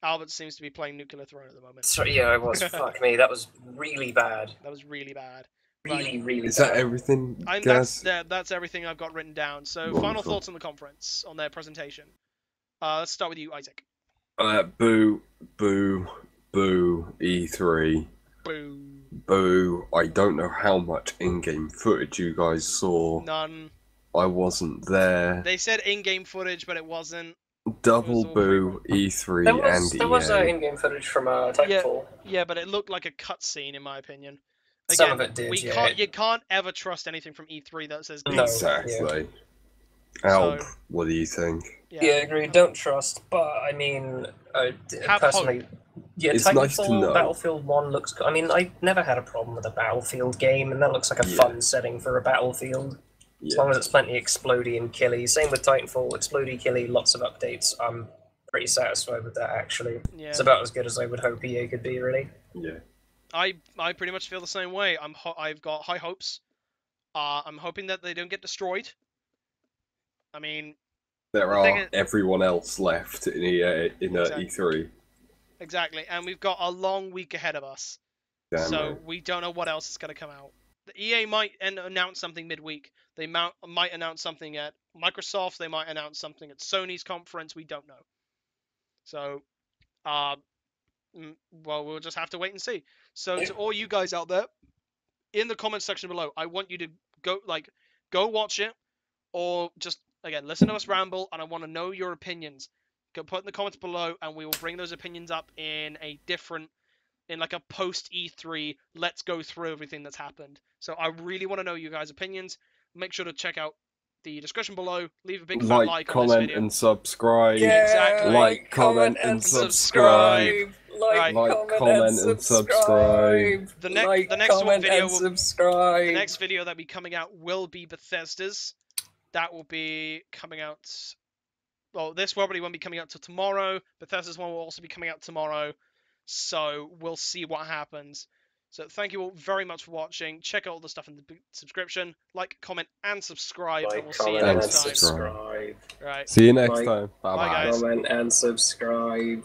Albert seems to be playing Nuclear Throne at the moment. Sorry, yeah, I was. Fuck me, that was really bad. That was really bad. Really, really Is bad. that everything, And guys? that's everything I've got written down. So, Wonderful. Final thoughts on the conference, on their presentation. Let's start with you, Isaac. Boo, boo, boo, E3. Boo. Boo. I don't know how much in-game footage you guys saw. None. I wasn't there. They said in-game footage, but it wasn't. Double It was all boo, E3 and There was EA. in-game footage from Titanfall. Yeah, but it looked like a cutscene, in my opinion. Again, Some of it did, You can't ever trust anything from E3 that says No. Exactly. Alp, what do you think? Yeah, agreed. Don't trust, but I mean, Have personally, yeah, It's Titanfall, nice to know. Battlefield 1 looks. I mean, I never had a problem with a Battlefield game, and that looks like a fun setting for a Battlefield. As long as it's plenty explodey and killy. Same with Titanfall, explodey, killy, lots of updates. I'm pretty satisfied with that, actually. Yeah. It's about as good as I would hope EA could be, really. Yeah. I pretty much feel the same way. I've got high hopes. I'm hoping that they don't get destroyed. I mean, There are everyone else left in EA in E3. Exactly, and we've got a long week ahead of us. Damn So right. we don't know what else is going to come out. The EA might announce something midweek. They might announce something at Microsoft. They might announce something at Sony's conference. We don't know. So, well, we'll just have to wait and see. So to all you guys out there, in the comments section below, I want you to go watch it, or just again listen to us ramble, and I want to know your opinions. Go put in the comments below, and we will bring those opinions up in like a post E3. Let's go through everything that's happened. So I really want to know you guys' opinions. Make sure to check out the description below. Leave a big fat like on this comment, video. and subscribe. Yeah, Exactly. Like, comment, and subscribe. Right. comment, and subscribe. The next subscribe. The next video that'll be coming out will be Bethesda's. That will be coming out. Well, this probably won't be coming out till tomorrow. Bethesda's one will also be coming out tomorrow. So we'll see what happens. So thank you all very much for watching. Check out all the stuff in the subscription. Like, comment, and subscribe. And we'll see you next time. Subscribe. Right. See you next Like, time. Bye, guys. Comment and subscribe.